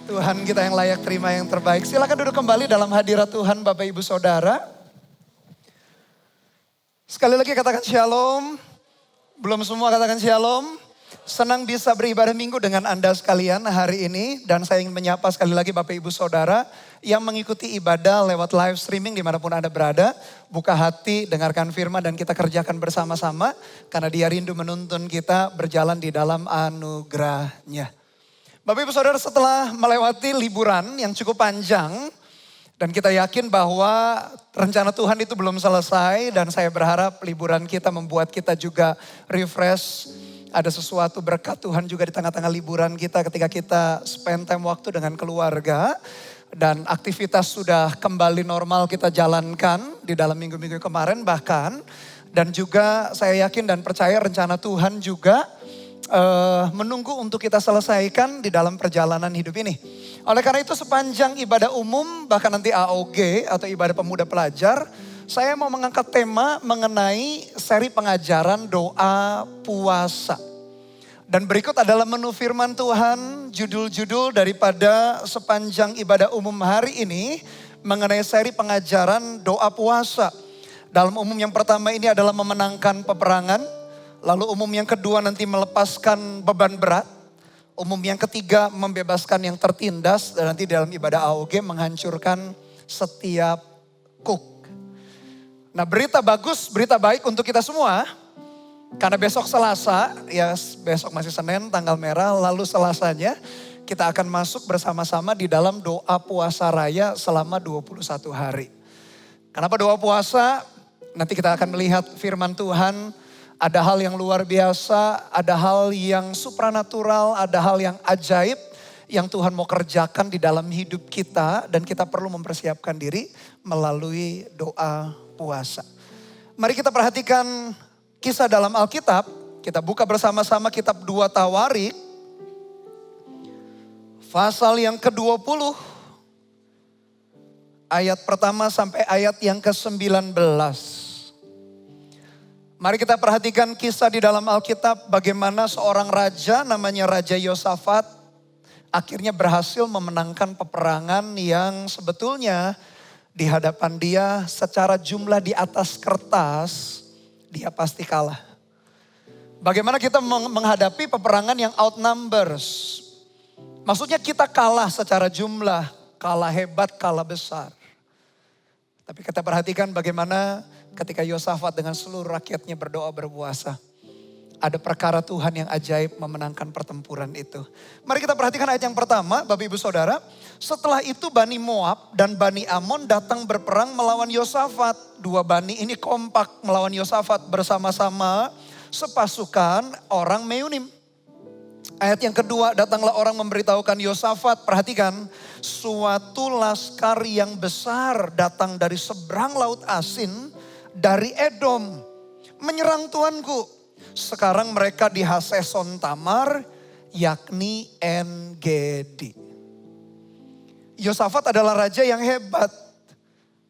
Tuhan kita yang layak terima yang terbaik. Silakan duduk kembali dalam hadirat Tuhan Bapak Ibu Saudara. Sekali lagi katakan shalom. Belum semua katakan shalom. Senang bisa beribadah minggu dengan Anda sekalian hari ini. Dan saya ingin menyapa sekali lagi Bapak Ibu Saudara yang mengikuti ibadah lewat live streaming dimanapun Anda berada. Buka hati, dengarkan firman dan kita kerjakan bersama-sama. Karena Dia rindu menuntun kita berjalan di dalam anugerah-Nya. Bapak Ibu Saudara, setelah melewati liburan yang cukup panjang dan kita yakin bahwa rencana Tuhan itu belum selesai dan saya berharap liburan kita membuat kita juga refresh. Ada sesuatu berkat Tuhan juga di tengah-tengah liburan kita ketika kita spend time waktu dengan keluarga dan aktivitas sudah kembali normal kita jalankan di dalam minggu-minggu kemarin bahkan. Dan juga saya yakin dan percaya rencana Tuhan juga menunggu untuk kita selesaikan di dalam perjalanan hidup ini. Oleh karena itu sepanjang ibadah umum bahkan nanti AOG atau ibadah pemuda pelajar, saya mau mengangkat tema mengenai seri pengajaran doa puasa. Dan berikut adalah menu firman Tuhan, judul-judul daripada sepanjang ibadah umum hari ini mengenai seri pengajaran doa puasa. Dalam umum yang pertama ini adalah memenangkan peperangan. Lalu umum yang kedua nanti melepaskan beban berat. Umum yang ketiga membebaskan yang tertindas. Dan nanti dalam ibadah AOG menghancurkan setiap kuk. Nah berita bagus, berita baik untuk kita semua. Karena besok Selasa, ya besok masih Senin tanggal merah. Lalu Selasanya kita akan masuk bersama-sama di dalam doa puasa raya selama 21 hari. Kenapa doa puasa? Nanti kita akan melihat firman Tuhan. Ada hal yang luar biasa, ada hal yang supranatural, ada hal yang ajaib yang Tuhan mau kerjakan di dalam hidup kita dan kita perlu mempersiapkan diri melalui doa puasa. Mari kita perhatikan kisah dalam Alkitab. Kita buka bersama-sama kitab 2 Tawarik. Pasal yang ke-20. Ayat pertama sampai ayat yang ke-19. Mari kita perhatikan kisah di dalam Alkitab bagaimana seorang raja namanya Raja Yosafat akhirnya berhasil memenangkan peperangan yang sebetulnya di hadapan dia secara jumlah di atas kertas dia pasti kalah. Bagaimana kita menghadapi peperangan yang outnumbers? Maksudnya kita kalah secara jumlah, kalah hebat, kalah besar. Tapi kita perhatikan bagaimana ketika Yosafat dengan seluruh rakyatnya berdoa berpuasa. Ada perkara Tuhan yang ajaib memenangkan pertempuran itu. Mari kita perhatikan ayat yang pertama, Bapak Ibu Saudara. Setelah itu Bani Moab dan Bani Amon datang berperang melawan Yosafat. Dua Bani ini kompak melawan Yosafat bersama-sama sepasukan orang Meunim. Ayat yang kedua, datanglah orang memberitahukan Yosafat, perhatikan, suatu laskar yang besar datang dari seberang laut Asin, dari Edom, menyerang tuanku. Sekarang mereka di Haseson Tamar, yakni En-Gedi. Yosafat adalah raja yang hebat.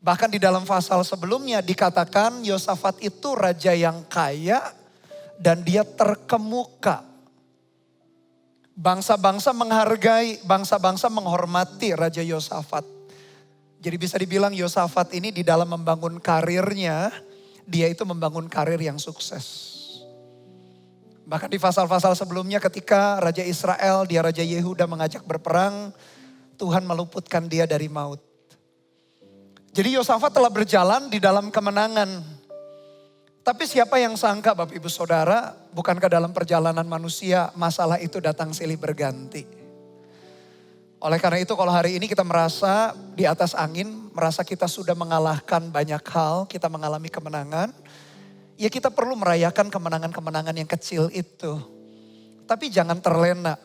Bahkan di dalam pasal sebelumnya dikatakan Yosafat itu raja yang kaya dan dia terkemuka. Bangsa-bangsa menghargai, bangsa-bangsa menghormati Raja Yosafat. Jadi bisa dibilang Yosafat ini di dalam membangun karirnya, dia itu membangun karir yang sukses. Bahkan di pasal-pasal sebelumnya ketika Raja Israel, dia Raja Yehuda mengajak berperang, Tuhan meluputkan dia dari maut. Jadi Yosafat telah berjalan di dalam kemenangan. Tapi siapa yang sangka Bapak Ibu Saudara, bukankah dalam perjalanan manusia masalah itu datang silih berganti. Oleh karena itu kalau hari ini kita merasa di atas angin, merasa kita sudah mengalahkan banyak hal, kita mengalami kemenangan. Ya kita perlu merayakan kemenangan-kemenangan yang kecil itu. Tapi jangan terlena.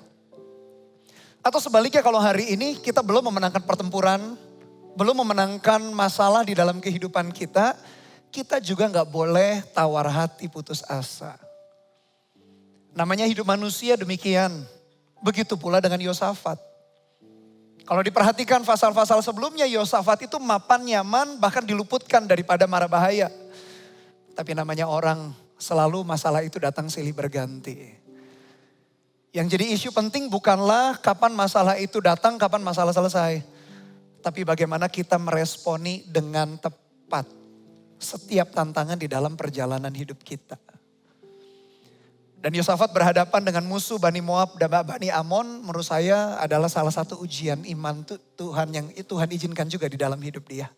Atau sebaliknya kalau hari ini kita belum memenangkan pertempuran, belum memenangkan masalah di dalam kehidupan kita juga gak boleh tawar hati putus asa. Namanya hidup manusia demikian. Begitu pula dengan Yosafat. Kalau diperhatikan pasal-pasal sebelumnya Yosafat itu mapan nyaman bahkan diluputkan daripada mara bahaya. Tapi namanya orang selalu masalah itu datang silih berganti. Yang jadi isu penting bukanlah kapan masalah itu datang, kapan masalah selesai. Tapi bagaimana kita meresponi dengan tepat setiap tantangan di dalam perjalanan hidup kita. Dan Yosafat berhadapan dengan musuh Bani Moab dan Bani Amon, menurut saya adalah salah satu ujian iman Tuhan yang Tuhan izinkan juga di dalam hidup dia.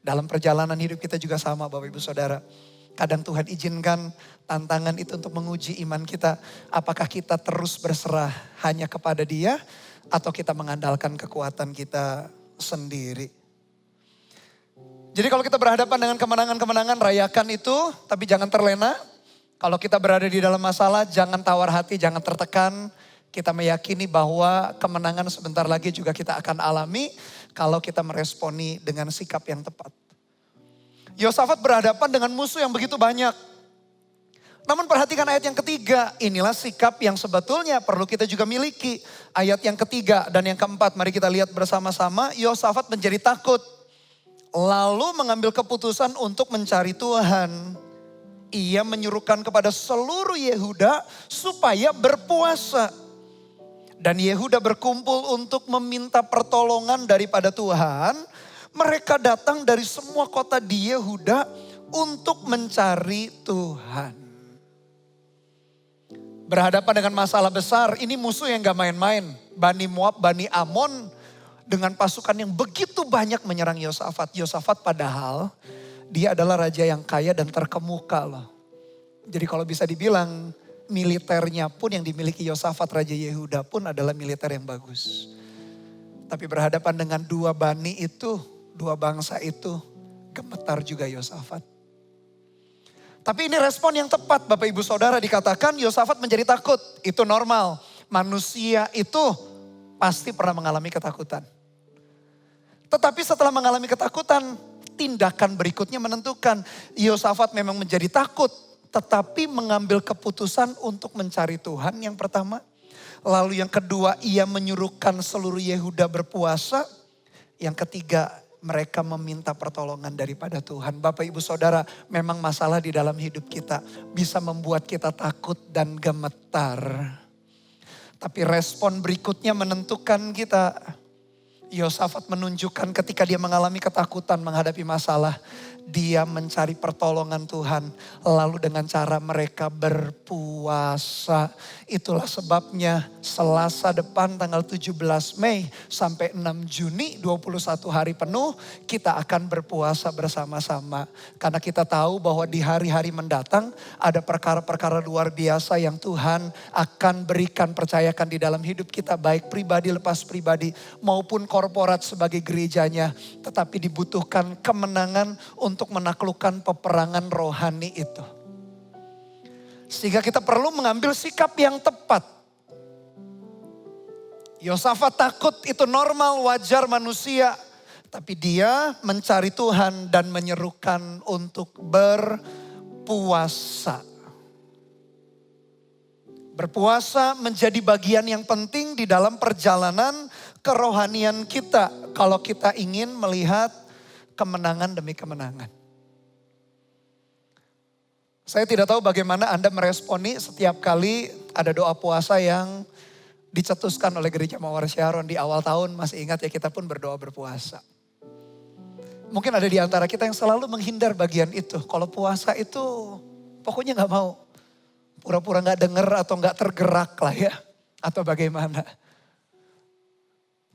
Dalam perjalanan hidup kita juga sama Bapak Ibu Saudara. Kadang Tuhan izinkan tantangan itu untuk menguji iman kita. Apakah kita terus berserah hanya kepada Dia atau kita mengandalkan kekuatan kita sendiri. Jadi kalau kita berhadapan dengan kemenangan-kemenangan, rayakan itu, tapi jangan terlena. Kalau kita berada di dalam masalah, jangan tawar hati, jangan tertekan. Kita meyakini bahwa kemenangan sebentar lagi juga kita akan alami kalau kita meresponi dengan sikap yang tepat. Yosafat berhadapan dengan musuh yang begitu banyak. Namun perhatikan ayat yang ketiga, inilah sikap yang sebetulnya perlu kita juga miliki. Ayat yang ketiga dan yang keempat, mari kita lihat bersama-sama. Yosafat menjadi takut, lalu mengambil keputusan untuk mencari Tuhan. Ia menyuruhkan kepada seluruh Yehuda supaya berpuasa. Dan Yehuda berkumpul untuk meminta pertolongan daripada Tuhan. Mereka datang dari semua kota di Yehuda untuk mencari Tuhan. Berhadapan dengan masalah besar, ini musuh yang gak main-main. Bani Moab, Bani Amon dengan pasukan yang begitu banyak menyerang Yosafat. Yosafat padahal dia adalah raja yang kaya dan terkemuka loh. Jadi kalau bisa dibilang militernya pun yang dimiliki Yosafat, Raja Yehuda pun adalah militer yang bagus. Tapi berhadapan dengan dua bani itu, dua bangsa itu, gemetar juga Yosafat. Tapi ini respon yang tepat Bapak Ibu Saudara, dikatakan Yosafat menjadi takut. Itu normal, manusia itu pasti pernah mengalami ketakutan. Tetapi setelah mengalami ketakutan, tindakan berikutnya menentukan. Yosafat memang menjadi takut, tetapi mengambil keputusan untuk mencari Tuhan yang pertama. Lalu yang kedua, ia menyuruhkan seluruh Yehuda berpuasa. Yang ketiga, mereka meminta pertolongan daripada Tuhan. Bapak Ibu Saudara, memang masalah di dalam hidup kita bisa membuat kita takut dan gemetar. Tapi respon berikutnya menentukan kita. Yosafat menunjukkan ketika dia mengalami ketakutan menghadapi masalah, dia mencari pertolongan Tuhan. Lalu dengan cara mereka berpuasa. Itulah sebabnya Selasa depan tanggal 17 Mei sampai 6 Juni 21 hari penuh kita akan berpuasa bersama-sama. Karena kita tahu bahwa di hari-hari mendatang ada perkara-perkara luar biasa yang Tuhan akan berikan, percayakan di dalam hidup kita. Baik pribadi lepas pribadi maupun korporat sebagai gerejanya. Tetapi dibutuhkan kemenangan untuk menaklukkan peperangan rohani itu. Sehingga kita perlu mengambil sikap yang tepat. Yosafat takut, itu normal, wajar manusia. Tapi dia mencari Tuhan dan menyerukan untuk berpuasa. Berpuasa menjadi bagian yang penting di dalam perjalanan kerohanian kita. Kalau kita ingin melihat kemenangan demi kemenangan. Saya tidak tahu bagaimana Anda meresponi setiap kali ada doa puasa yang dicetuskan oleh Gereja Mawar Sharon di awal tahun. Masih ingat ya, kita pun berdoa berpuasa. Mungkin ada di antara kita yang selalu menghindar bagian itu. Kalau puasa itu pokoknya gak mau. Pura-pura gak denger atau gak tergerak lah ya. Atau bagaimana.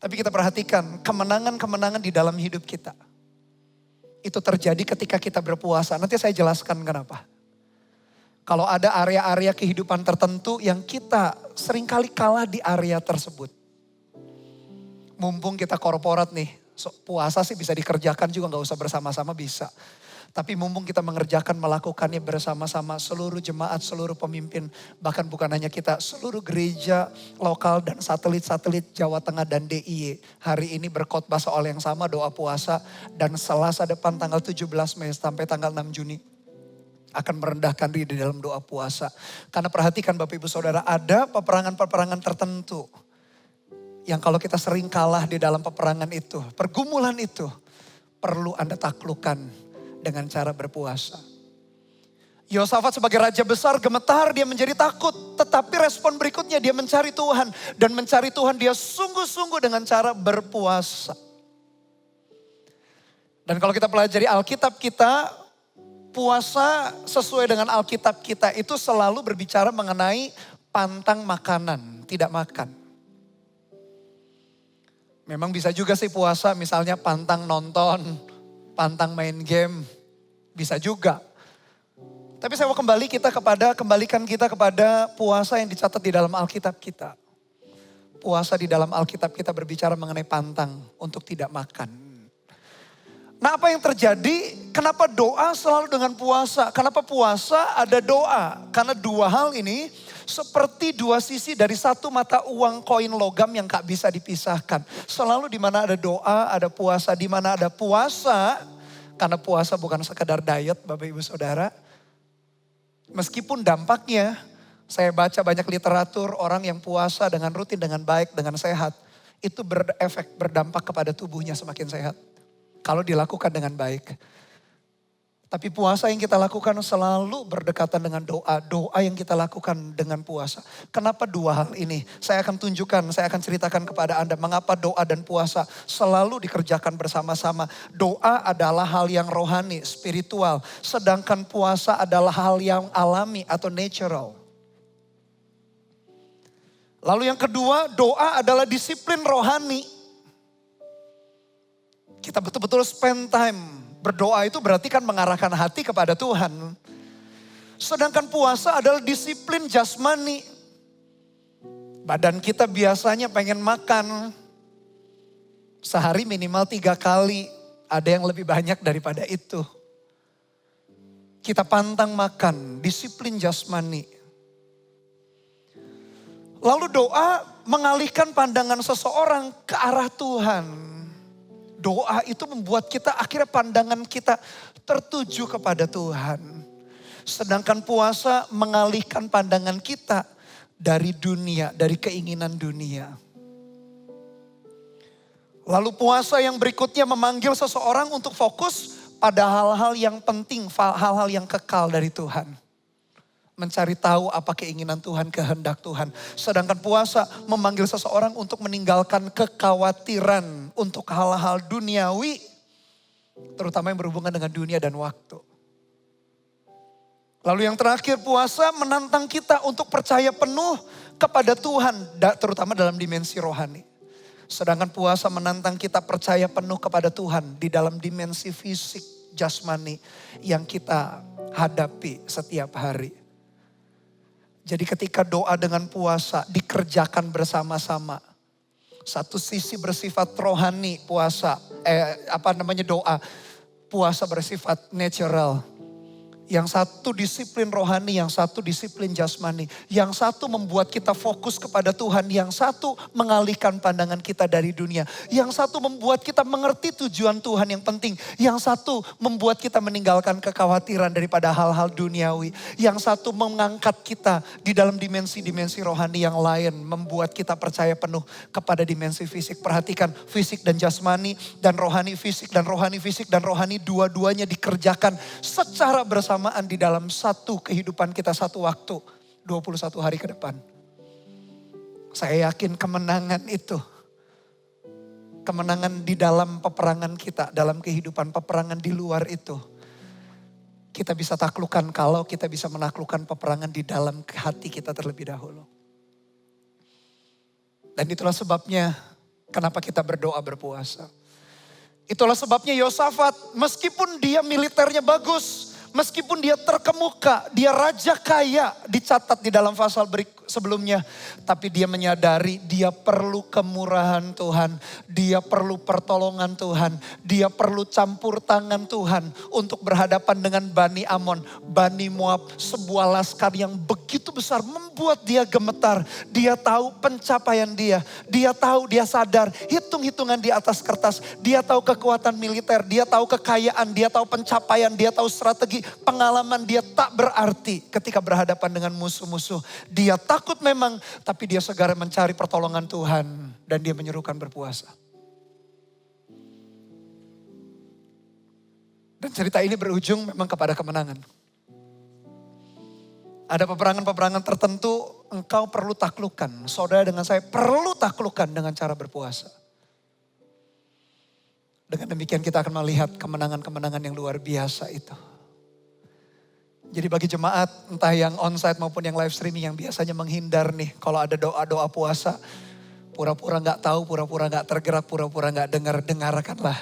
Tapi kita perhatikan kemenangan-kemenangan di dalam hidup kita. Itu terjadi ketika kita berpuasa. Nanti saya jelaskan kenapa. Kalau ada area-area kehidupan tertentu yang kita seringkali kalah di area tersebut. Mumpung kita korporat nih, puasa sih bisa dikerjakan juga gak usah bersama-sama bisa. Tapi mumpung kita mengerjakan, melakukannya bersama-sama seluruh jemaat, seluruh pemimpin. Bahkan bukan hanya kita, seluruh gereja lokal dan satelit-satelit Jawa Tengah dan DIY. Hari ini berkhotbah soal yang sama, doa puasa. Dan Selasa depan tanggal 17 Mei sampai tanggal 6 Juni. Akan merendahkan diri di dalam doa puasa. Karena perhatikan Bapak Ibu Saudara, ada peperangan-peperangan tertentu. Yang kalau kita sering kalah di dalam peperangan itu, pergumulan itu, perlu Anda taklukkan dengan cara berpuasa. Yosafat sebagai raja besar gemetar, dia menjadi takut. Tetapi respon berikutnya dia mencari Tuhan. Dan mencari Tuhan dia sungguh-sungguh dengan cara berpuasa. Dan kalau kita pelajari Alkitab kita, puasa sesuai dengan Alkitab kita itu selalu berbicara mengenai pantang makanan, tidak makan. Memang bisa juga sih puasa misalnya pantang nonton, pantang main game, bisa juga. Tapi saya mau kembalikan kita kepada puasa yang dicatat di dalam Alkitab kita. Puasa di dalam Alkitab kita berbicara mengenai pantang untuk tidak makan. Nah, apa yang terjadi? Kenapa doa selalu dengan puasa? Kenapa puasa ada doa? Karena dua hal ini seperti dua sisi dari satu mata uang koin logam yang gak bisa dipisahkan. Selalu di mana ada doa, ada puasa. Di mana ada puasa, karena puasa bukan sekedar diet Bapak Ibu Saudara. Meskipun dampaknya, saya baca banyak literatur orang yang puasa dengan rutin, dengan baik, dengan sehat. Itu berefek, berdampak kepada tubuhnya semakin sehat. Kalau dilakukan dengan baik. Tapi puasa yang kita lakukan selalu berdekatan dengan doa. Doa yang kita lakukan dengan puasa. Kenapa dua hal ini? Saya akan tunjukkan, saya akan ceritakan kepada Anda mengapa doa dan puasa selalu dikerjakan bersama-sama. Doa adalah hal yang rohani, spiritual. Sedangkan puasa adalah hal yang alami atau natural. Lalu yang kedua, doa adalah disiplin rohani. Kita betul-betul spend time. Berdoa itu berarti kan mengarahkan hati kepada Tuhan. Sedangkan puasa adalah disiplin jasmani. Badan kita biasanya pengen makan. Sehari minimal 3 kali. Ada yang lebih banyak daripada itu. Kita pantang makan, disiplin jasmani. Lalu doa mengalihkan pandangan seseorang ke arah Tuhan. Doa itu membuat kita akhirnya pandangan kita tertuju kepada Tuhan. Sedangkan puasa mengalihkan pandangan kita dari dunia, dari keinginan dunia. Lalu puasa yang berikutnya memanggil seseorang untuk fokus pada hal-hal yang penting, hal-hal yang kekal dari Tuhan. Mencari tahu apa keinginan Tuhan, kehendak Tuhan. Sedangkan puasa memanggil seseorang untuk meninggalkan kekhawatiran untuk hal-hal duniawi. Terutama yang berhubungan dengan dunia dan waktu. Lalu yang terakhir, puasa menantang kita untuk percaya penuh kepada Tuhan. Terutama dalam dimensi rohani. Sedangkan puasa menantang kita percaya penuh kepada Tuhan di dalam dimensi fisik, jasmani yang kita hadapi setiap hari. Jadi ketika doa dengan puasa dikerjakan bersama-sama. Satu sisi bersifat rohani puasa, doa. Puasa bersifat natural. Yang satu disiplin rohani, yang satu disiplin jasmani. Yang satu membuat kita fokus kepada Tuhan, yang satu mengalihkan pandangan kita dari dunia. Yang satu membuat kita mengerti tujuan Tuhan yang penting. Yang satu membuat kita meninggalkan kekhawatiran daripada hal-hal duniawi. Yang satu mengangkat kita di dalam dimensi-dimensi rohani yang lain. Membuat kita percaya penuh kepada dimensi fisik. Perhatikan fisik dan jasmani dan rohani fisik dan rohani fisik dan rohani dua-duanya dikerjakan secara bersama di dalam satu kehidupan kita satu waktu. 21 hari ke depan. Saya yakin kemenangan itu. Kemenangan di dalam peperangan kita. Dalam kehidupan peperangan di luar itu. Kita bisa taklukkan kalau kita bisa menaklukkan peperangan di dalam hati kita terlebih dahulu. Dan itulah sebabnya kenapa kita berdoa berpuasa. Itulah sebabnya Yosafat meskipun dia militernya bagus. Meskipun dia terkemuka, dia raja kaya dicatat di dalam pasal sebelumnya. Tapi dia menyadari dia perlu kemurahan Tuhan. Dia perlu pertolongan Tuhan. Dia perlu campur tangan Tuhan untuk berhadapan dengan Bani Amon, Bani Moab. Sebuah laskar yang begitu besar membuat dia gemetar. Dia tahu pencapaian dia. Dia tahu, dia sadar hitung-hitungan di atas kertas. Dia tahu kekuatan militer, dia tahu kekayaan, dia tahu pencapaian, dia tahu strategi. Pengalaman dia tak berarti ketika berhadapan dengan musuh-musuh. Dia takut memang, tapi dia segera mencari pertolongan Tuhan. Dan dia menyerukan berpuasa. Dan cerita ini berujung memang kepada kemenangan. Ada peperangan-peperangan tertentu engkau perlu taklukkan. Saudara dengan saya perlu taklukkan dengan cara berpuasa. Dengan demikian kita akan melihat kemenangan-kemenangan yang luar biasa itu. Jadi bagi jemaat entah yang onsite maupun yang live streaming yang biasanya menghindar nih. Kalau ada doa-doa puasa, pura-pura gak tahu, pura-pura gak tergerak, pura-pura gak dengar, dengarkanlah.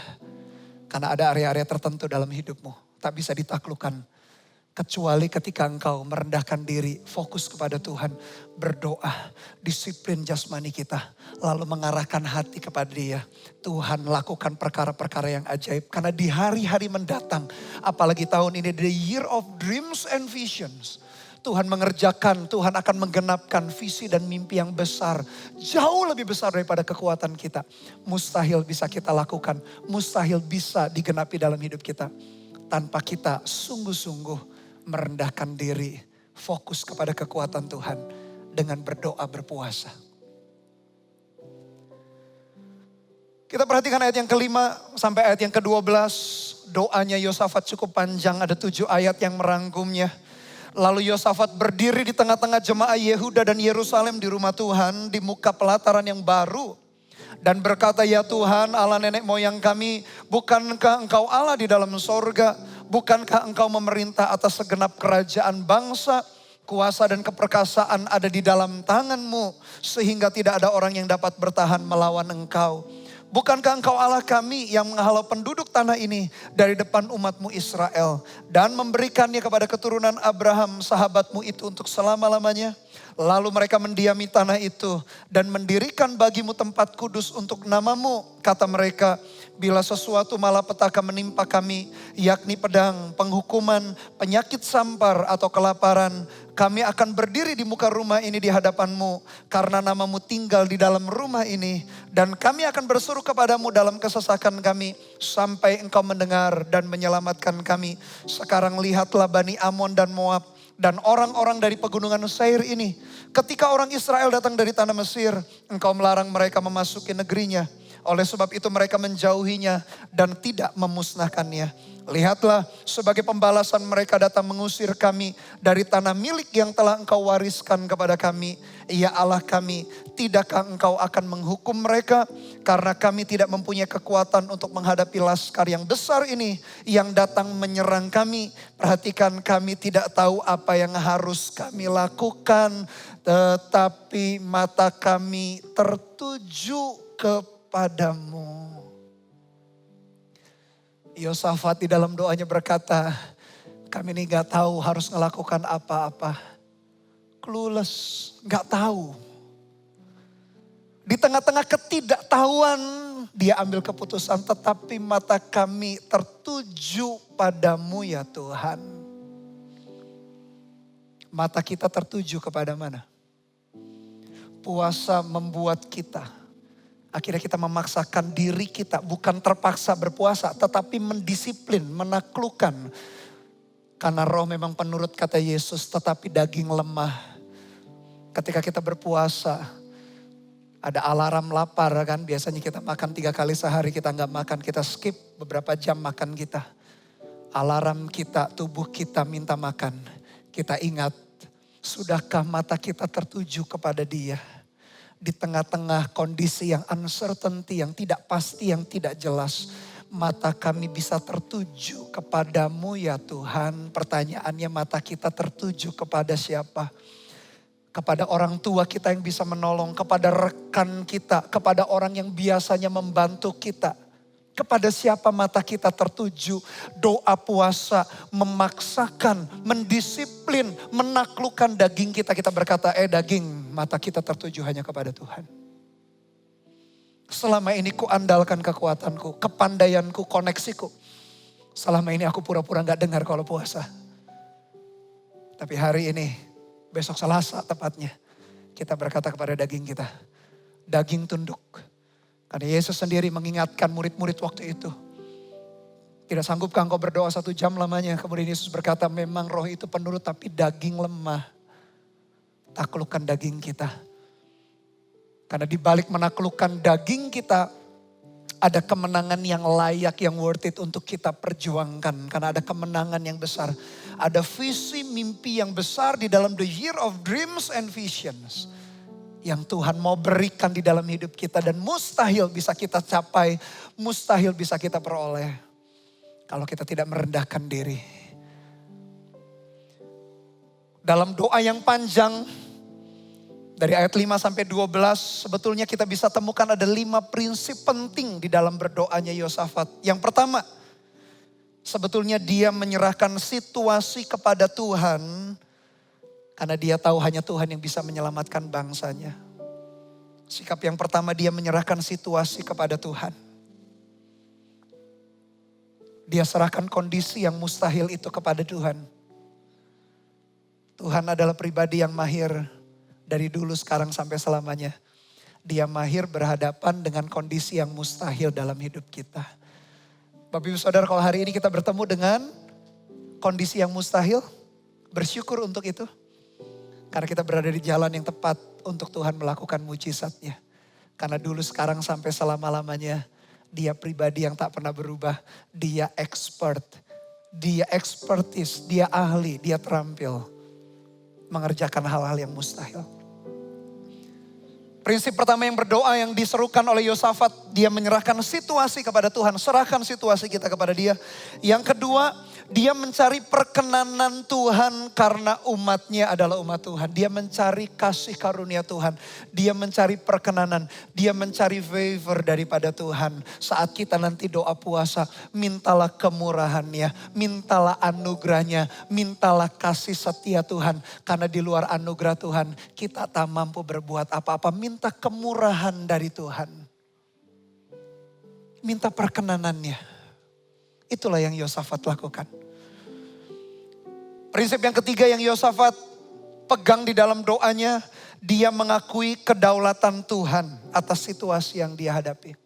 Karena ada area-area tertentu dalam hidupmu. Tak bisa ditaklukkan. Kecuali ketika engkau merendahkan diri, fokus kepada Tuhan, berdoa, disiplin jasmani kita, lalu mengarahkan hati kepada Dia. Tuhan lakukan perkara-perkara yang ajaib. Karena di hari-hari mendatang, apalagi tahun ini, the year of dreams and visions. Tuhan mengerjakan, Tuhan akan menggenapkan visi dan mimpi yang besar. Jauh lebih besar daripada kekuatan kita. Mustahil bisa kita lakukan, mustahil bisa digenapi dalam hidup kita. Tanpa kita sungguh-sungguh merendahkan diri, fokus kepada kekuatan Tuhan dengan berdoa berpuasa. Kita perhatikan ayat yang kelima sampai ayat yang ke-12. Doanya Yosafat cukup panjang, ada 7 ayat yang merangkumnya. Lalu Yosafat berdiri di tengah-tengah jemaah Yehuda dan Yerusalem di rumah Tuhan di muka pelataran yang baru. Dan berkata, ya Tuhan Allah nenek moyang kami, bukankah engkau Allah di dalam sorga? Bukankah engkau memerintah atas segenap kerajaan bangsa? Kuasa dan keperkasaan ada di dalam tanganmu. Sehingga tidak ada orang yang dapat bertahan melawan engkau. Bukankah engkau Allah kami yang menghalau penduduk tanah ini dari depan umatmu Israel. Dan memberikannya kepada keturunan Abraham sahabatmu itu untuk selama-lamanya. Lalu mereka mendiami tanah itu dan mendirikan bagimu tempat kudus untuk namamu. Kata mereka, bila sesuatu malapetaka menimpa kami, yakni pedang, penghukuman, penyakit sampar atau kelaparan, kami akan berdiri di muka rumah ini di hadapanmu, karena namamu tinggal di dalam rumah ini. Dan kami akan berseru kepadamu dalam kesesakan kami, sampai engkau mendengar dan menyelamatkan kami. Sekarang lihatlah Bani Amon dan Moab, dan orang-orang dari pegunungan Seir ini. Ketika orang Israel datang dari tanah Mesir, engkau melarang mereka memasuki negerinya. Oleh sebab itu mereka menjauhinya dan tidak memusnahkannya. Lihatlah, sebagai pembalasan mereka datang mengusir kami dari tanah milik yang telah engkau wariskan kepada kami. Ya Allah kami, tidakkah engkau akan menghukum mereka? Karena kami tidak mempunyai kekuatan untuk menghadapi laskar yang besar ini yang datang menyerang kami. Perhatikan, kami tidak tahu apa yang harus kami lakukan. Tetapi mata kami tertuju kepadamu. Yosafat di dalam doanya berkata, kami ini gak tahu harus melakukan apa-apa. Clueless, gak tahu. Di tengah-tengah ketidaktahuan dia ambil keputusan, tetapi mata kami tertuju padamu ya Tuhan. Mata kita tertuju kepada mana? Puasa membuat kita, akhirnya kita memaksakan diri kita, bukan terpaksa berpuasa, tetapi mendisiplin, menaklukkan. Karena roh memang penurut kata Yesus, tetapi daging lemah. Ketika kita berpuasa, ada alarm lapar kan, biasanya kita makan 3 kali sehari, kita nggak makan, kita skip beberapa jam makan kita. Alarm kita, tubuh kita minta makan. Kita ingat, sudahkah mata kita tertuju kepada Dia? Di tengah-tengah kondisi yang uncertainty, yang tidak pasti, yang tidak jelas. Mata kami bisa tertuju kepadamu ya Tuhan. Pertanyaannya, mata kita tertuju kepada siapa? Kepada orang tua kita yang bisa menolong, kepada rekan kita, kepada orang yang biasanya membantu kita. Kepada siapa mata kita tertuju? Doa puasa memaksakan, mendisiplin, menaklukkan daging kita. Kita berkata, daging, mata kita tertuju hanya kepada Tuhan. Selama ini ku andalkan kekuatanku, kepandaianku, koneksiku. Selama ini aku pura-pura gak dengar kalau puasa. Tapi hari ini, besok Selasa tepatnya, kita berkata kepada daging kita, daging tunduk. Karena Yesus sendiri mengingatkan murid-murid waktu itu. Tidak sanggupkah engkau berdoa 1 jam lamanya? Kemudian Yesus berkata, memang roh itu penurut tapi daging lemah. Taklukkan daging kita. Karena di balik menaklukkan daging kita, Ada kemenangan yang layak, yang worth it untuk kita perjuangkan. Karena ada kemenangan yang besar. Ada visi mimpi yang besar di dalam the year of dreams and visions. Yang Tuhan mau berikan di dalam hidup kita. Dan mustahil bisa kita capai, mustahil bisa kita peroleh. Kalau kita tidak merendahkan diri. Dalam doa yang panjang, dari ayat 5 sampai 12, sebetulnya kita bisa temukan ada 5 prinsip penting di dalam berdoanya Yosafat. Yang pertama, sebetulnya dia menyerahkan situasi kepada Tuhan, karena dia tahu hanya Tuhan yang bisa menyelamatkan bangsanya. Sikap yang pertama, dia menyerahkan situasi kepada Tuhan. Dia serahkan kondisi yang mustahil itu kepada Tuhan. Tuhan adalah pribadi yang mahir. Dari dulu, sekarang, sampai selamanya. Dia mahir berhadapan dengan kondisi yang mustahil dalam hidup kita. Bapak Ibu Saudara, kalau hari ini kita bertemu dengan kondisi yang mustahil, bersyukur untuk itu. Karena kita berada di jalan yang tepat untuk Tuhan melakukan mujizatnya. Karena dulu, sekarang, sampai selama-lamanya, dia pribadi yang tak pernah berubah. Dia expert, dia expertise, dia ahli, dia terampil mengerjakan hal-hal yang mustahil. Prinsip pertama yang berdoa yang diserukan oleh Yosafat, dia menyerahkan situasi kepada Tuhan. Serahkan situasi kita kepada dia. Yang kedua, dia mencari perkenanan Tuhan karena umatnya adalah umat Tuhan. Dia mencari kasih karunia Tuhan. Dia mencari perkenanan. Dia mencari favor daripada Tuhan. Saat kita nanti doa puasa, mintalah kemurahannya, mintalah anugerahnya, mintalah kasih setia Tuhan. Karena di luar anugerah Tuhan, kita tak mampu berbuat apa-apa. Minta kemurahan dari Tuhan. Minta perkenanannya. Itulah yang Yosafat lakukan. Prinsip yang ketiga yang Yosafat pegang di dalam doanya, dia mengakui kedaulatan Tuhan atas situasi yang dia hadapi.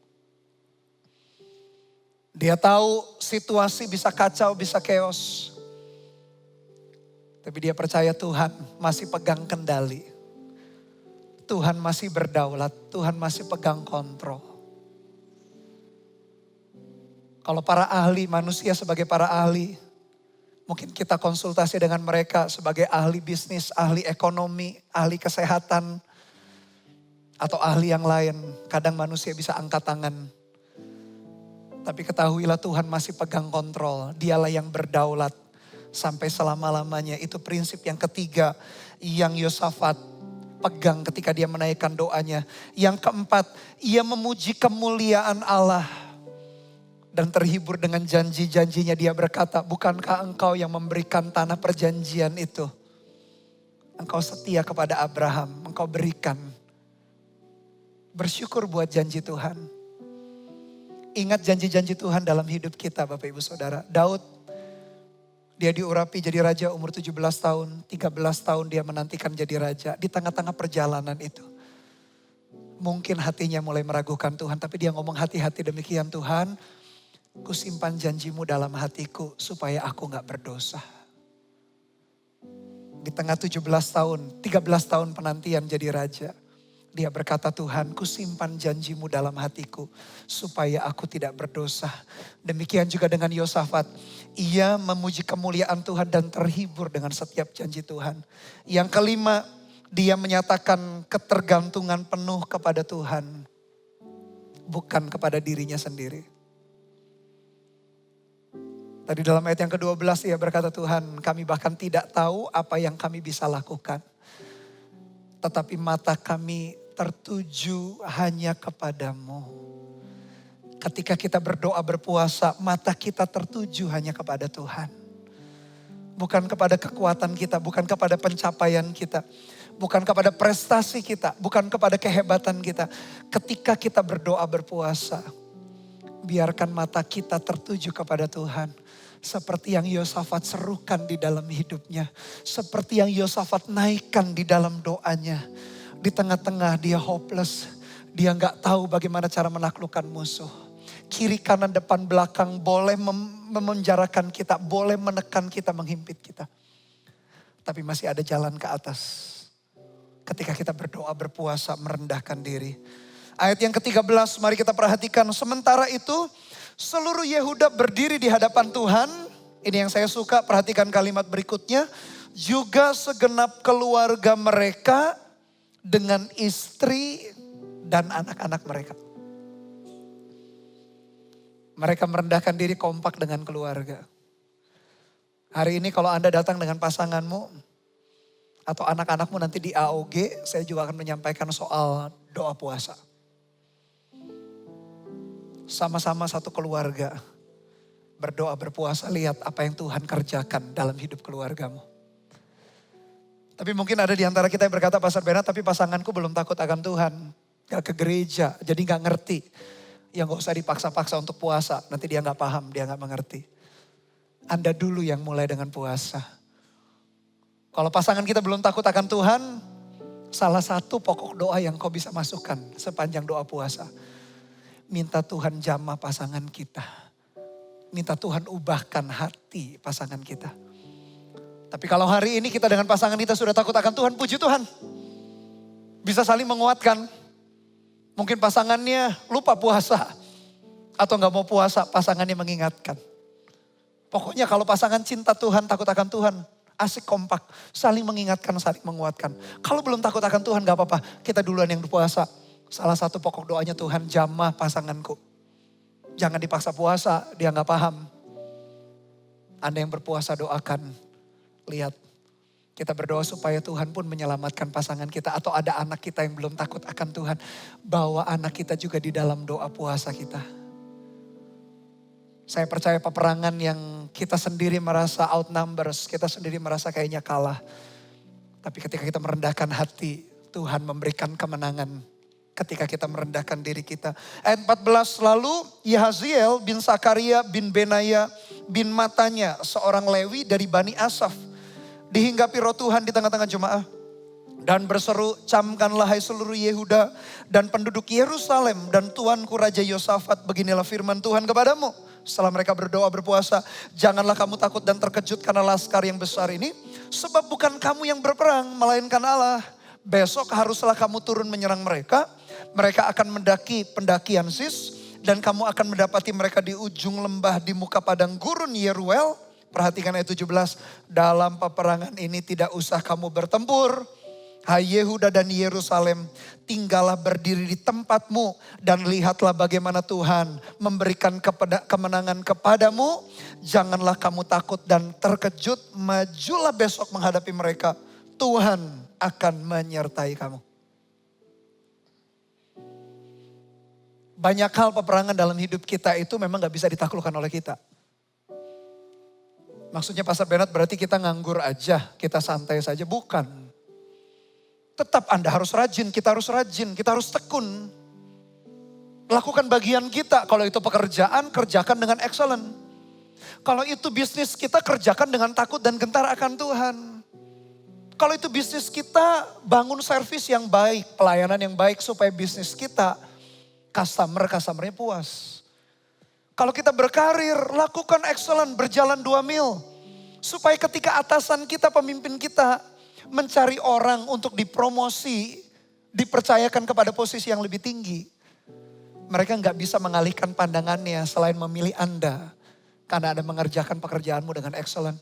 Dia tahu situasi bisa kacau, bisa chaos. Tapi dia percaya Tuhan masih pegang kendali. Tuhan masih berdaulat, Tuhan masih pegang kontrol. Kalau para ahli, manusia sebagai para ahli, mungkin kita konsultasi dengan mereka sebagai ahli bisnis, ahli ekonomi, ahli kesehatan, atau ahli yang lain. Kadang manusia bisa angkat tangan. Tapi ketahuilah Tuhan masih pegang kontrol. Dialah yang berdaulat sampai selama-lamanya. Itu prinsip yang ketiga yang Yosafat pegang ketika dia menaikkan doanya. Yang keempat, ia memuji kemuliaan Allah. Dan terhibur dengan janji-janjinya, dia berkata, bukankah engkau yang memberikan tanah perjanjian itu? Engkau setia kepada Abraham, engkau berikan. Bersyukur buat janji Tuhan. Ingat janji-janji Tuhan dalam hidup kita Bapak Ibu Saudara. Daud, dia diurapi jadi raja umur 17 tahun, 13 tahun dia menantikan jadi raja. Di tengah-tengah perjalanan itu. Mungkin hatinya mulai meragukan Tuhan, tapi dia ngomong hati-hati demikian Tuhan. Ku simpan janjimu dalam hatiku supaya aku gak berdosa. Di tengah 17 tahun, 13 tahun penantian jadi raja. Dia berkata Tuhan, ku simpan janjimu dalam hatiku supaya aku tidak berdosa. Demikian juga dengan Yosafat. Ia memuji kemuliaan Tuhan dan terhibur dengan setiap janji Tuhan. Yang kelima, dia menyatakan ketergantungan penuh kepada Tuhan. Bukan kepada dirinya sendiri. Tadi dalam ayat yang ke-12 ia berkata Tuhan, kami bahkan tidak tahu apa yang kami bisa lakukan. Tetapi mata kami tertuju hanya kepadamu. Ketika kita berdoa berpuasa, mata kita tertuju hanya kepada Tuhan. Bukan kepada kekuatan kita, bukan kepada pencapaian kita. Bukan kepada prestasi kita, bukan kepada kehebatan kita. Ketika kita berdoa berpuasa, biarkan mata kita tertuju kepada Tuhan. Seperti yang Yosafat serukan di dalam hidupnya. Seperti yang Yosafat naikkan di dalam doanya. Di tengah-tengah dia hopeless. Dia gak tahu bagaimana cara menaklukkan musuh. Kiri, kanan, depan, belakang boleh memenjarakan kita. Boleh menekan kita, menghimpit kita. Tapi masih ada jalan ke atas. Ketika kita berdoa, berpuasa, merendahkan diri. Ayat yang ke-13 mari kita perhatikan. Sementara itu seluruh Yehuda berdiri di hadapan Tuhan. Ini yang saya suka, perhatikan kalimat berikutnya. Juga segenap keluarga mereka dengan istri dan anak-anak mereka. Mereka merendahkan diri kompak dengan keluarga. Hari ini kalau Anda datang dengan pasanganmu atau anak-anakmu nanti di AOG, saya juga akan menyampaikan soal doa puasa. Sama-sama satu keluarga berdoa berpuasa, lihat apa yang Tuhan kerjakan dalam hidup keluargamu. Tapi mungkin ada di antara kita yang berkata, Pastor Bernard, tapi pasanganku belum takut akan Tuhan. Gak ke gereja, jadi gak ngerti. Ya gak usah dipaksa-paksa untuk puasa, nanti dia gak paham, dia gak mengerti. Anda dulu yang mulai dengan puasa. Kalau pasangan kita belum takut akan Tuhan, salah satu pokok doa yang kau bisa masukkan sepanjang doa puasa. Minta Tuhan jamah pasangan kita. Minta Tuhan ubahkan hati pasangan kita. Tapi kalau hari ini kita dengan pasangan kita sudah takut akan Tuhan, puji Tuhan. Bisa saling menguatkan. Mungkin pasangannya lupa puasa. Atau gak mau puasa, pasangannya mengingatkan. Pokoknya kalau pasangan cinta Tuhan, takut akan Tuhan, asik kompak. Saling mengingatkan, saling menguatkan. Kalau belum takut akan Tuhan gak apa-apa, kita duluan yang puasa. Salah satu pokok doanya, Tuhan jamah pasanganku. Jangan dipaksa puasa, dia gak paham. Anda yang berpuasa doakan. Lihat, kita berdoa supaya Tuhan pun menyelamatkan pasangan kita. Atau ada anak kita yang belum takut akan Tuhan. Bawa anak kita juga di dalam doa puasa kita. Saya percaya peperangan yang kita sendiri merasa outnumbers. Kita sendiri merasa kayaknya kalah. Tapi ketika kita merendahkan hati, Tuhan memberikan kemenangan. Ketika kita merendahkan diri kita. Ayat 14, lalu Yahaziel bin Sakaria bin Benaya bin Matanya, seorang Lewi dari Bani Asaf, dihinggapi roh Tuhan di tengah-tengah jemaah. Dan berseru, camkanlah hai seluruh Yehuda dan penduduk Yerusalem dan tuanku Raja Yosafat, beginilah firman Tuhan kepadamu. Setelah mereka berdoa berpuasa, janganlah kamu takut dan terkejut karena laskar yang besar ini. Sebab bukan kamu yang berperang, melainkan Allah. Besok haruslah kamu turun menyerang mereka. Mereka akan mendaki pendakian Sis. Dan kamu akan mendapati mereka di ujung lembah di muka padang gurun Yeruel. Perhatikan ayat 17. Dalam peperangan ini tidak usah kamu bertempur. Hai Yehuda dan Yerusalem, tinggallah berdiri di tempatmu. Dan lihatlah bagaimana Tuhan memberikan kemenangan kepadamu. Janganlah kamu takut dan terkejut. Majulah besok menghadapi mereka. Tuhan akan menyertai kamu. Banyak hal peperangan dalam hidup kita itu memang gak bisa ditaklukkan oleh kita. Maksudnya Pastor Bernard berarti kita nganggur aja, kita santai saja. Bukan. Tetap Anda harus rajin, kita harus tekun. Lakukan bagian kita. Kalau itu pekerjaan, kerjakan dengan excellent. Kalau itu bisnis kita, kerjakan dengan takut dan gentar akan Tuhan. Kalau itu bisnis kita, bangun servis yang baik, pelayanan yang baik supaya bisnis kita customernya puas. Kalau kita berkarir, lakukan excellent, berjalan 2 mil. Supaya ketika atasan kita, pemimpin kita mencari orang untuk dipromosi, dipercayakan kepada posisi yang lebih tinggi. Mereka gak bisa mengalihkan pandangannya selain memilih Anda. Karena Anda mengerjakan pekerjaanmu dengan excellent.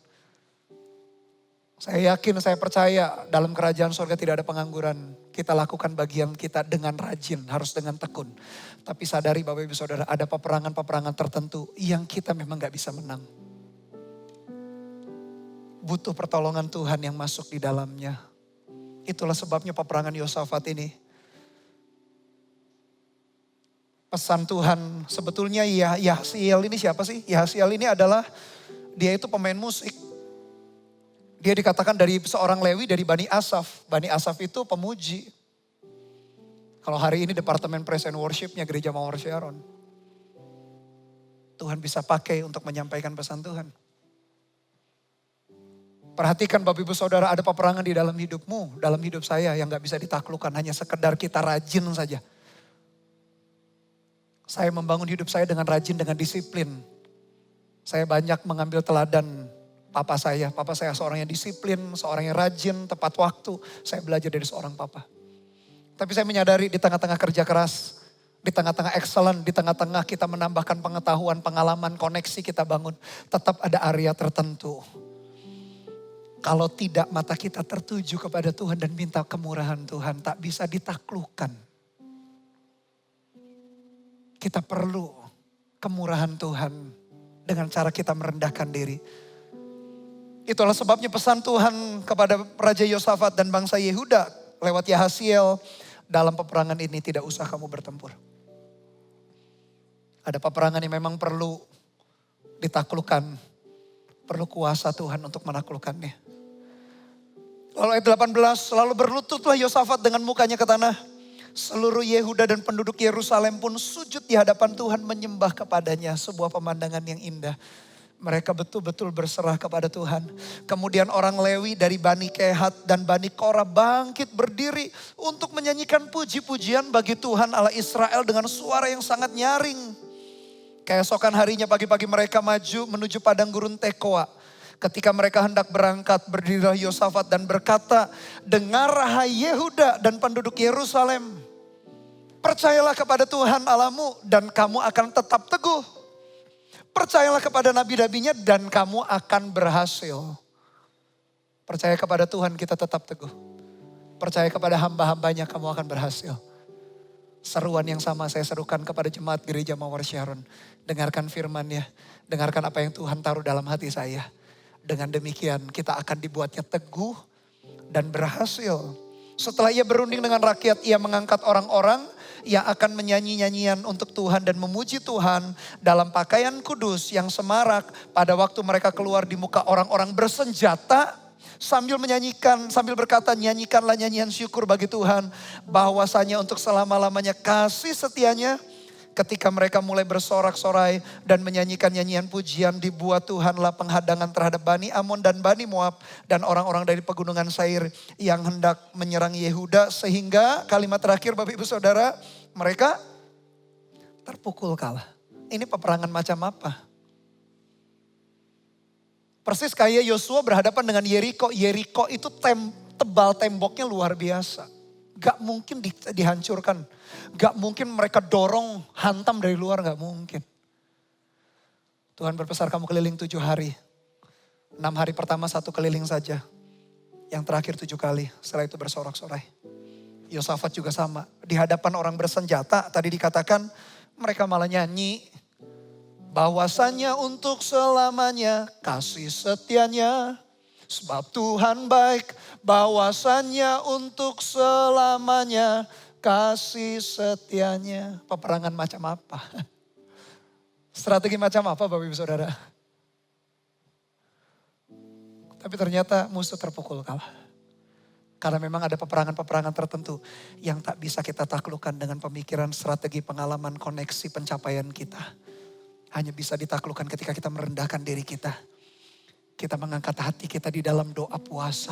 Saya yakin, saya percaya dalam kerajaan surga tidak ada pengangguran. Kita lakukan bagian kita dengan rajin, harus dengan tekun. Tapi sadari Bapak Ibu Saudara, ada peperangan-peperangan tertentu yang kita memang gak bisa menang. Butuh pertolongan Tuhan yang masuk di dalamnya. Itulah sebabnya peperangan Yosafat ini. Pesan Tuhan sebetulnya Yahaziel ini siapa sih? Yahaziel ini adalah, dia itu pemain musik. Dia dikatakan dari seorang Lewi dari Bani Asaf. Bani Asaf itu pemuji. Kalau hari ini Departemen Praise and Worship-nya Gereja Mawar Sharon. Tuhan bisa pakai untuk menyampaikan pesan Tuhan. Perhatikan Bapak Ibu Saudara, ada peperangan di dalam hidupmu, dalam hidup saya yang gak bisa ditaklukkan. Hanya sekedar kita rajin saja. Saya membangun hidup saya dengan rajin, dengan disiplin. Saya banyak mengambil teladan papa saya. Papa saya seorang yang disiplin, seorang yang rajin, tepat waktu. Saya belajar dari seorang papa. Tapi saya menyadari di tengah-tengah kerja keras, Di tengah-tengah excellent, di tengah-tengah kita menambahkan pengetahuan, pengalaman, koneksi kita bangun. Tetap ada area tertentu. Kalau tidak mata kita tertuju kepada Tuhan dan minta kemurahan Tuhan, tak bisa ditaklukkan. Kita perlu kemurahan Tuhan dengan cara kita merendahkan diri. Itulah sebabnya pesan Tuhan kepada Raja Yosafat dan bangsa Yehuda lewat Yahasiel, dalam peperangan ini tidak usah kamu bertempur. Ada peperangan yang memang perlu ditaklukkan, perlu kuasa Tuhan untuk menaklukkannya. Lalu ayat 18, lalu berlututlah Yosafat dengan mukanya ke tanah. Seluruh Yehuda dan penduduk Yerusalem pun sujud di hadapan Tuhan menyembah kepadanya. Sebuah pemandangan yang indah. Mereka betul-betul berserah kepada Tuhan. Kemudian orang Lewi dari Bani Kehat dan Bani Korah bangkit berdiri untuk menyanyikan puji-pujian bagi Tuhan Allah Israel dengan suara yang sangat nyaring. Keesokan harinya pagi-pagi mereka maju menuju padang gurun Tekoa. Ketika mereka hendak berangkat, berdirilah Yosafat dan berkata, dengar hai Yehuda dan penduduk Yerusalem. Percayalah kepada Tuhan Allahmu dan kamu akan tetap teguh. Percayalah kepada nabi-nabinya dan kamu akan berhasil. Percaya kepada Tuhan kita tetap teguh. Percaya kepada hamba-hambanya kamu akan berhasil. Seruan yang sama saya serukan kepada jemaat gereja Mawar Sharon. Dengarkan firman-Nya, dengarkan apa yang Tuhan taruh dalam hati saya. Dengan demikian kita akan dibuatnya teguh dan berhasil. Setelah ia berunding dengan rakyat, ia mengangkat orang-orang yang akan menyanyi nyanyian untuk Tuhan dan memuji Tuhan dalam pakaian kudus yang semarak pada waktu mereka keluar di muka orang-orang bersenjata sambil menyanyikan, sambil berkata, nyanyikanlah nyanyian syukur bagi Tuhan bahwasanya untuk selama-lamanya kasih setianya. Ketika mereka mulai bersorak-sorai dan menyanyikan nyanyian pujian, dibuat Tuhanlah penghadangan terhadap Bani Amon dan Bani Moab dan orang-orang dari pegunungan Sair yang hendak menyerang Yehuda. Sehingga kalimat terakhir Bapak Ibu Saudara, mereka terpukul kalah. Ini peperangan macam apa? Persis kayak Yosua berhadapan dengan Yeriko. Yeriko itu tebal temboknya luar biasa. Gak mungkin dihancurkan. Gak mungkin mereka dorong hantam dari luar, gak mungkin. Tuhan berpesan kamu keliling 7 hari. 6 hari pertama 1 keliling saja. Yang terakhir 7 kali, setelah itu bersorak-sorai. Yosafat juga sama. Di hadapan orang bersenjata, tadi dikatakan mereka malah nyanyi. Bahwasanya untuk selamanya kasih setianya. Sebab Tuhan baik, bahwasanya untuk selamanya kasih setianya. Peperangan macam apa? Strategi macam apa Bapak Ibu Saudara? Tapi ternyata musuh terpukul kalah. Karena memang ada peperangan-peperangan tertentu yang tak bisa kita taklukkan dengan pemikiran, strategi, pengalaman, koneksi, pencapaian kita. Hanya bisa ditaklukkan ketika kita merendahkan diri kita. Kita mengangkat hati kita di dalam doa puasa.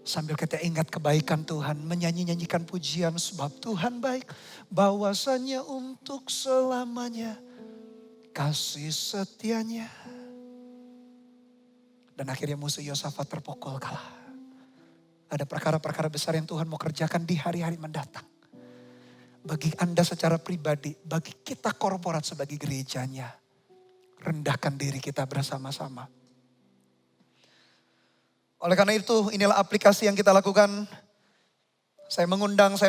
Sambil kita ingat kebaikan Tuhan. Menyanyi-nyanyikan pujian sebab Tuhan baik. Bahwasanya untuk selamanya kasih setianya. Dan akhirnya musuh Yosafat terpukul kalah. Ada perkara-perkara besar yang Tuhan mau kerjakan di hari-hari mendatang. Bagi Anda secara pribadi, bagi kita korporat sebagai gerejanya. Rendahkan diri kita bersama-sama. Oleh karena itu inilah aplikasi yang kita lakukan. Saya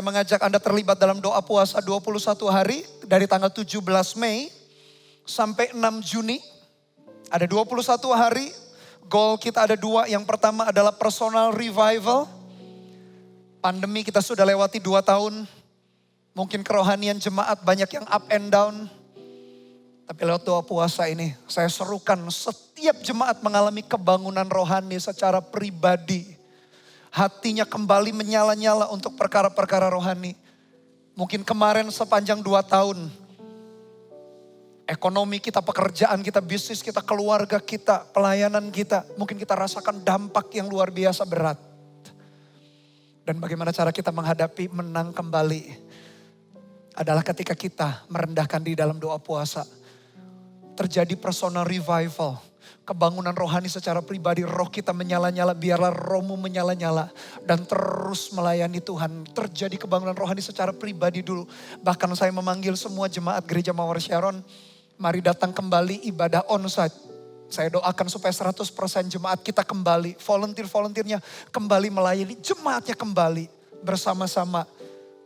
mengajak Anda terlibat dalam doa puasa 21 hari dari tanggal 17 Mei sampai 6 Juni. Ada 21 hari, goal kita ada 2. Yang pertama adalah personal revival. Pandemi kita sudah lewati 2 tahun. Mungkin kerohanian jemaat banyak yang up and down. Tapi lewat doa puasa ini saya serukan setiap jemaat mengalami kebangunan rohani secara pribadi. Hatinya kembali menyala-nyala untuk perkara-perkara rohani. Mungkin kemarin sepanjang 2 tahun. Ekonomi kita, pekerjaan kita, bisnis kita, keluarga kita, pelayanan kita. Mungkin kita rasakan dampak yang luar biasa berat. Dan bagaimana cara kita menghadapi menang kembali. Adalah ketika kita merendahkan di dalam doa puasa. Terjadi personal revival. Kebangunan rohani secara pribadi, roh kita menyala-nyala, biarlah rohmu menyala-nyala. Dan terus melayani Tuhan. Terjadi kebangunan rohani secara pribadi dulu. Bahkan saya memanggil semua jemaat gereja Mawar Sharon, mari datang kembali ibadah onsite. Saya doakan supaya 100% jemaat kita kembali, volunteer-volunteernya kembali melayani, jemaatnya kembali bersama-sama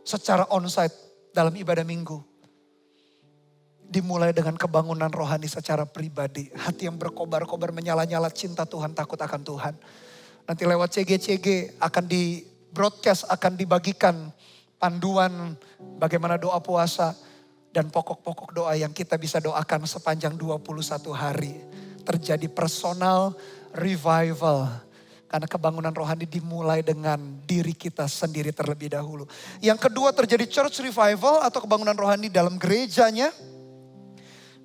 secara onsite dalam ibadah minggu. Dimulai dengan kebangunan rohani secara pribadi. Hati yang berkobar-kobar menyala-nyala cinta Tuhan, takut akan Tuhan. Nanti lewat CG-CG akan di broadcast, akan dibagikan panduan bagaimana doa puasa. Dan pokok-pokok doa yang kita bisa doakan sepanjang 21 hari. Terjadi personal revival. Karena kebangunan rohani dimulai dengan diri kita sendiri terlebih dahulu. Yang kedua terjadi church revival atau kebangunan rohani dalam gerejanya.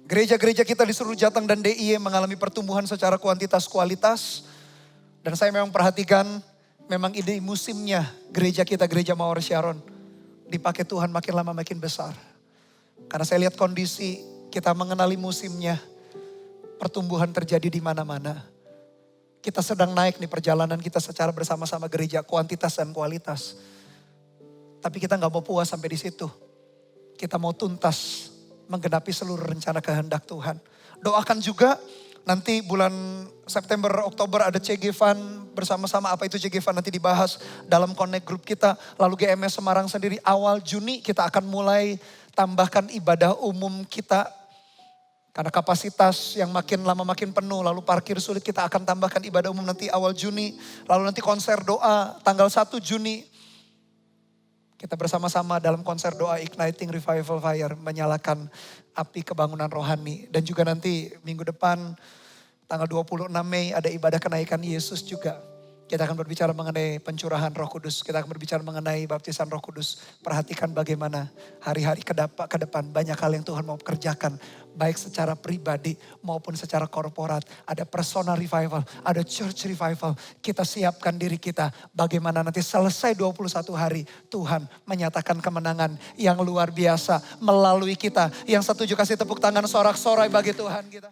Gereja-gereja kita di seluruh Jateng dan DIY mengalami pertumbuhan secara kuantitas kualitas. Dan saya memang perhatikan, memang ini musimnya gereja kita, gereja Mawar Sharon. Dipakai Tuhan makin lama makin besar. Karena saya lihat kondisi, kita mengenali musimnya. Pertumbuhan terjadi di mana-mana. Kita sedang naik nih perjalanan kita secara bersama-sama gereja, kuantitas dan kualitas. Tapi kita gak mau puas sampai di situ. Kita mau tuntas menggenapi seluruh rencana kehendak Tuhan. Doakan juga nanti bulan September, Oktober ada CG Fund bersama-sama. Apa itu CG Fund nanti dibahas dalam connect group kita. Lalu GMS Semarang sendiri awal Juni kita akan mulai tambahkan ibadah umum kita. Karena kapasitas yang makin lama makin penuh, lalu parkir sulit, kita akan tambahkan ibadah umum nanti awal Juni. Lalu nanti konser doa tanggal 1 Juni. Kita bersama-sama dalam konser doa Igniting Revival Fire, menyalakan api kebangunan rohani. Dan juga nanti minggu depan tanggal 26 Mei ada ibadah kenaikan Yesus juga. Kita akan berbicara mengenai pencurahan Roh Kudus. Kita akan berbicara mengenai baptisan Roh Kudus. Perhatikan bagaimana hari-hari ke depan banyak hal yang Tuhan mau kerjakan. Baik secara pribadi maupun secara korporat. Ada personal revival, ada church revival. Kita siapkan diri kita. Bagaimana nanti selesai 21 hari Tuhan menyatakan kemenangan yang luar biasa melalui kita. Yang setuju kasih tepuk tangan sorak-sorai bagi Tuhan kita.